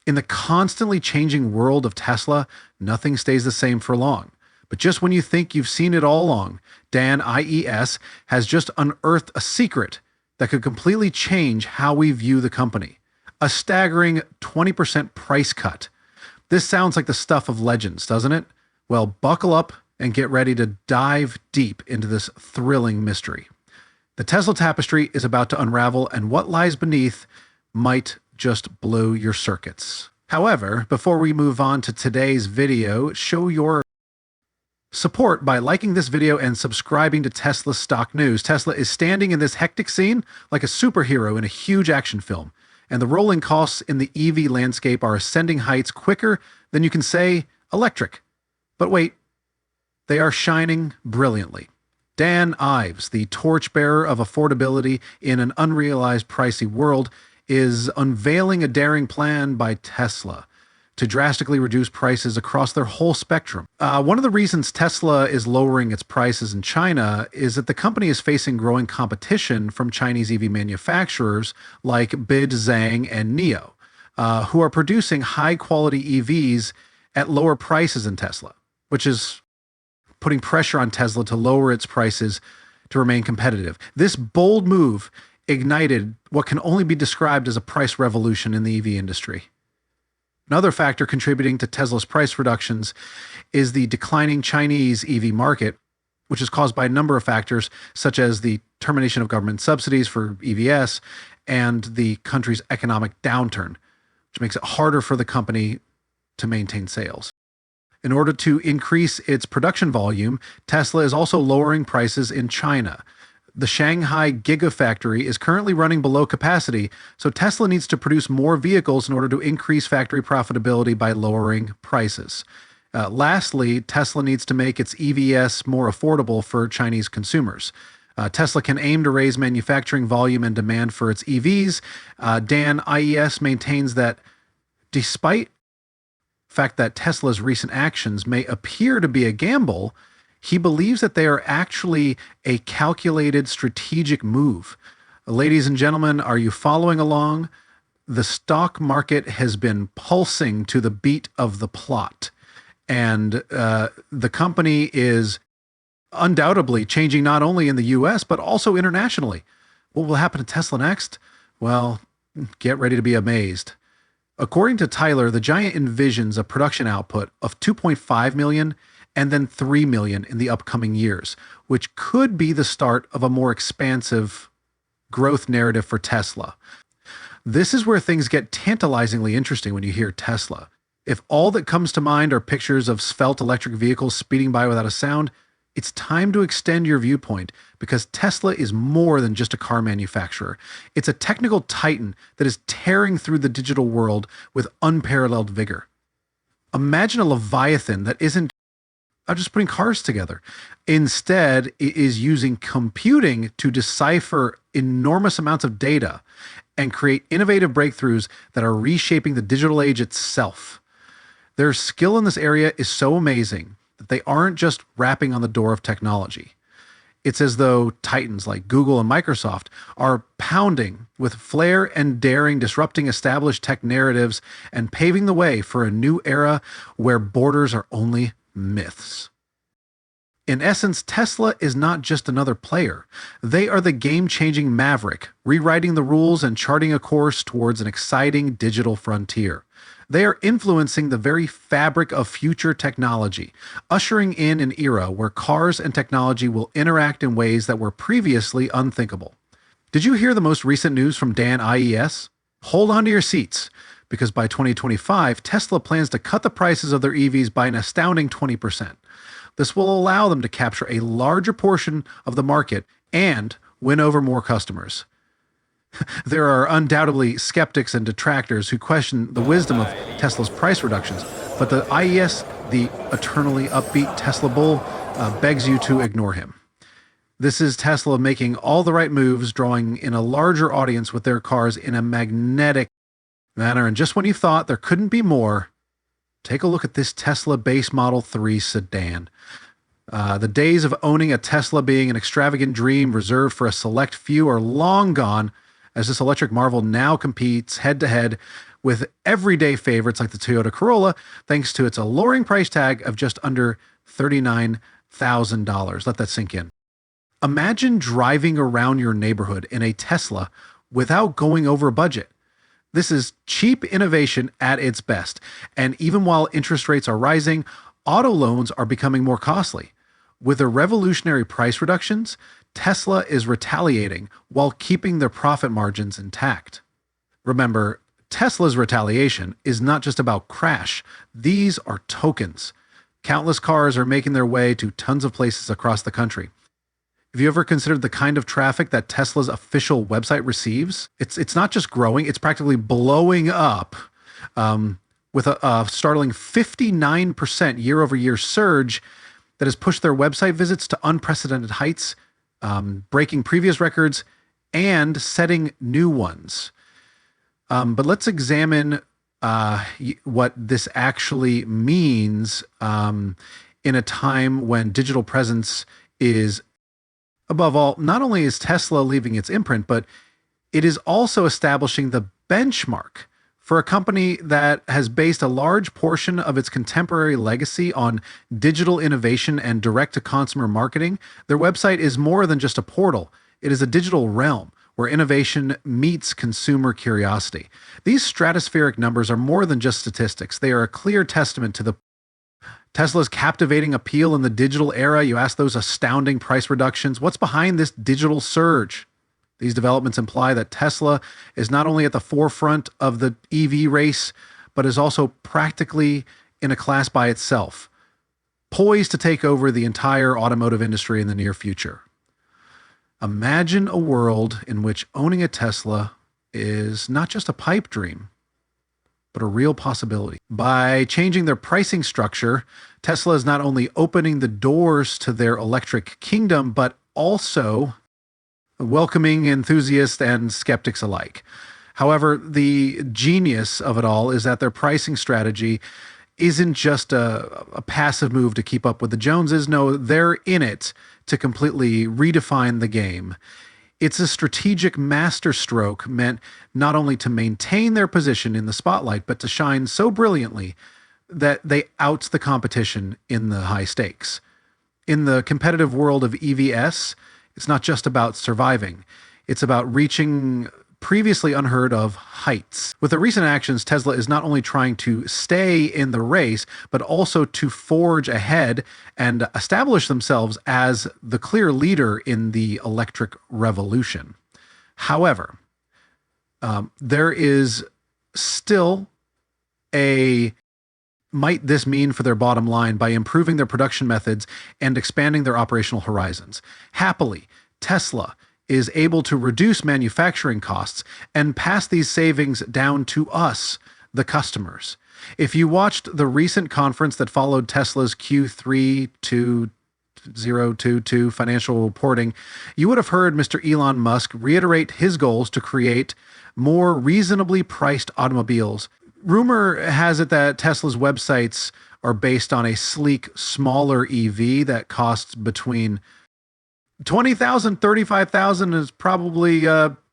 In the constantly changing world of Tesla, nothing stays the same for long. But just when you think you've seen it all along, Dan Ives has just unearthed a secret that could completely change how we view the company. A staggering 20% price cut. This sounds like the stuff of legends, doesn't it? Well, buckle up and get ready to dive deep into this thrilling mystery. The Tesla tapestry is about to unravel, and what lies beneath might just blow your circuits. However, before we move on to today's video, show your support by liking this video and subscribing to Tesla Stock News. Tesla is standing in this hectic scene like a superhero in a huge action film, and the rolling costs in the EV landscape are ascending heights quicker than you can say electric. But wait, they are shining brilliantly. Dan Ives, the torchbearer of affordability in an unrealized pricey world, is unveiling a daring plan by Tesla to drastically reduce prices across their whole spectrum. One of the reasons Tesla is lowering its prices in China is that the company is facing growing competition from Chinese EV manufacturers like BID, Zhang, and NIO, who are producing high-quality EVs at lower prices than Tesla, which is putting pressure on Tesla to lower its prices to remain competitive. This bold move ignited what can only be described as a price revolution in the EV industry. Another factor contributing to Tesla's price reductions is the declining Chinese EV market, which is caused by a number of factors, such as the termination of government subsidies for EVs and the country's economic downturn, which makes it harder for the company to maintain sales. In order to increase its production volume, Tesla is also lowering prices in China. The Shanghai Gigafactory is currently running below capacity, so Tesla needs to produce more vehicles in order to increase factory profitability by lowering prices. Lastly, Tesla needs to make its EVs more affordable for Chinese consumers. Tesla can aim to raise manufacturing volume and demand for its EVs. Dan Ives maintains that despite the fact that Tesla's recent actions may appear to be a gamble, he believes that they are actually a calculated strategic move. Ladies and gentlemen, are you following along? The stock market has been pulsing to the beat of the plot, and the company is undoubtedly changing not only in the US, but also internationally. What will happen to Tesla next? Well, get ready to be amazed. According to Tyler, the giant envisions a production output of 2.5 million and then 3 million in the upcoming years, which could be the start of a more expansive growth narrative for Tesla. This is where things get tantalizingly interesting when you hear Tesla. If all that comes to mind are pictures of svelte electric vehicles speeding by without a sound, it's time to extend your viewpoint, because Tesla is more than just a car manufacturer. It's a technical titan that is tearing through the digital world with unparalleled vigor. Imagine a Leviathan that isn't just putting cars together. Instead, it is using computing to decipher enormous amounts of data and create innovative breakthroughs that are reshaping the digital age itself. Their skill in this area is so amazing that they aren't just rapping on the door of technology. It's as though titans like Google and Microsoft are pounding with flair and daring, disrupting established tech narratives and paving the way for a new era where borders are only myths. In essence, Tesla is not just another player. They are the game-changing maverick, rewriting the rules and charting a course towards an exciting digital frontier. They are influencing the very fabric of future technology, ushering in an era where cars and technology will interact in ways that were previously unthinkable. Did you hear the most recent news from Dan Ives? Hold on to your seats, because by 2025, Tesla plans to cut the prices of their EVs by an astounding 20%. This will allow them to capture a larger portion of the market and win over more customers. There are undoubtedly skeptics and detractors who question the wisdom of Tesla's price reductions, but the Ives, the eternally upbeat Tesla bull, begs you to ignore him. This is Tesla making all the right moves, drawing in a larger audience with their cars in a magnetic manner. And just when you thought there couldn't be more, take a look at this Tesla base Model 3 sedan. The days of owning a Tesla being an extravagant dream reserved for a select few are long gone, as this electric marvel now competes head-to-head with everyday favorites like the Toyota Corolla, thanks to its alluring price tag of just under $39,000. Let that sink in. Imagine driving around your neighborhood in a Tesla without going over budget. This is cheap innovation at its best. And even while interest rates are rising, auto loans are becoming more costly. With the revolutionary price reductions, Tesla is retaliating while keeping their profit margins intact. Remember, Tesla's retaliation is not just about crash. These are tokens. Countless cars are making their way to tons of places across the country. Have you ever considered the kind of traffic that Tesla's official website receives? It's not just growing, it's practically blowing up with a startling 59% year-over-year surge that has pushed their website visits to unprecedented heights, breaking previous records and setting new ones. But let's examine what this actually means in a time when digital presence is, above all, not only is Tesla leaving its imprint, but it is also establishing the benchmark for a company that has based a large portion of its contemporary legacy on digital innovation and direct-to-consumer marketing. Their website is more than just a portal. It is a digital realm where innovation meets consumer curiosity. These stratospheric numbers are more than just statistics. They are a clear testament to the Tesla's captivating appeal in the digital era. You ask those astounding price reductions. What's behind this digital surge? These developments imply that Tesla is not only at the forefront of the EV race, but is also practically in a class by itself, poised to take over the entire automotive industry in the near future. Imagine a world in which owning a Tesla is not just a pipe dream, but a real possibility. By changing their pricing structure, Tesla is not only opening the doors to their electric kingdom, but also welcoming enthusiasts and skeptics alike. However, the genius of it all is that their pricing strategy isn't just a passive move to keep up with the Joneses. No, they're in it to completely redefine the game. It's a strategic masterstroke meant not only to maintain their position in the spotlight, but to shine so brilliantly that they out the competition in the high stakes. In the competitive world of EVs, it's not just about surviving. It's about reaching previously unheard of heights. With the recent actions, Tesla is not only trying to stay in the race, but also to forge ahead and establish themselves as the clear leader in the electric revolution. However, there is still might this mean for their bottom line by improving their production methods and expanding their operational horizons. Happily, Tesla is able to reduce manufacturing costs and pass these savings down to us, the customers. If you watched the recent conference that followed Tesla's Q3 2022 financial reporting, you would have heard Mr. Elon Musk reiterate his goals to create more reasonably priced automobiles. Rumor has it that Tesla's websites are based on a sleek, smaller EV that costs between $20,000, $35,000, is probably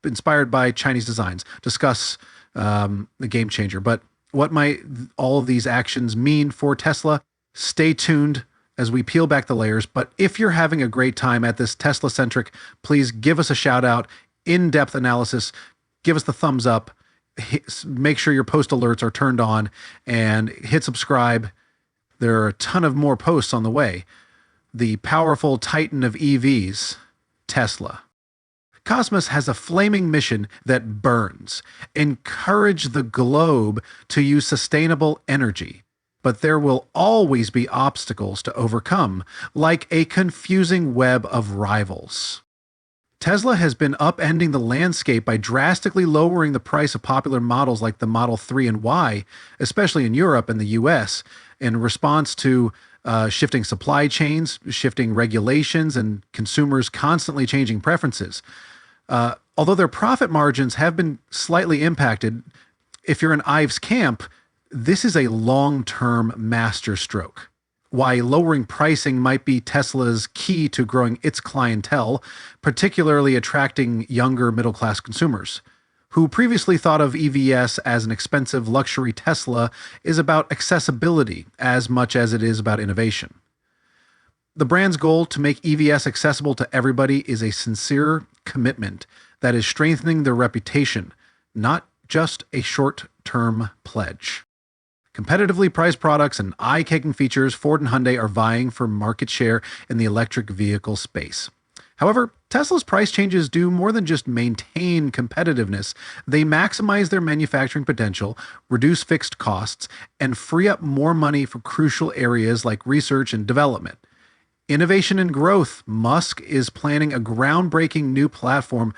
inspired by Chinese designs. Discuss the game changer. But what might all of these actions mean for Tesla? Stay tuned as we peel back the layers. But if you're having a great time at this Tesla-centric, please give us a shout out, in-depth analysis, give us the thumbs up, make sure your post alerts are turned on, and hit subscribe. There are a ton of more posts on the way. The powerful titan of EVs, Tesla. Cosmos has a flaming mission that burns. Encourage the globe to use sustainable energy. But there will always be obstacles to overcome, like a confusing web of rivals. Tesla has been upending the landscape by drastically lowering the price of popular models like the Model 3 and Y, especially in Europe and the US, in response to shifting supply chains, shifting regulations, and consumers constantly changing preferences. Although their profit margins have been slightly impacted, if you're in Ives' camp, this is a long-term masterstroke. Why lowering pricing might be Tesla's key to growing its clientele, particularly attracting younger middle-class consumers. who previously thought of EVs as an expensive luxury Tesla, is about accessibility as much as it is about innovation. The brand's goal to make EVs accessible to everybody is a sincere commitment that is strengthening their reputation, not just a short-term pledge. Competitively priced products and eye-catching features, Ford and Hyundai are vying for market share in the electric vehicle space. However, Tesla's price changes do more than just maintain competitiveness. They maximize their manufacturing potential, reduce fixed costs, and free up more money for crucial areas like research and development. Innovation and growth. Musk is planning a groundbreaking new platform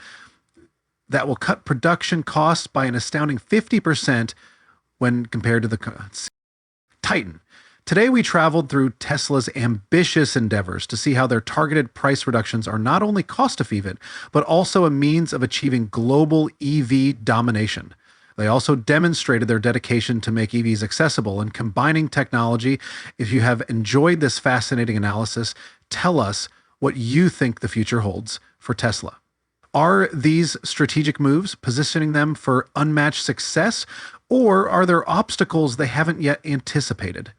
that will cut production costs by an astounding 50% when compared to the Titan. Today, we traveled through Tesla's ambitious endeavors to see how their targeted price reductions are not only cost-effective, but also a means of achieving global EV domination. They also demonstrated their dedication to make EVs accessible and combining technology. If you have enjoyed this fascinating analysis, tell us what you think the future holds for Tesla. Are these strategic moves positioning them for unmatched success, or are there obstacles they haven't yet anticipated?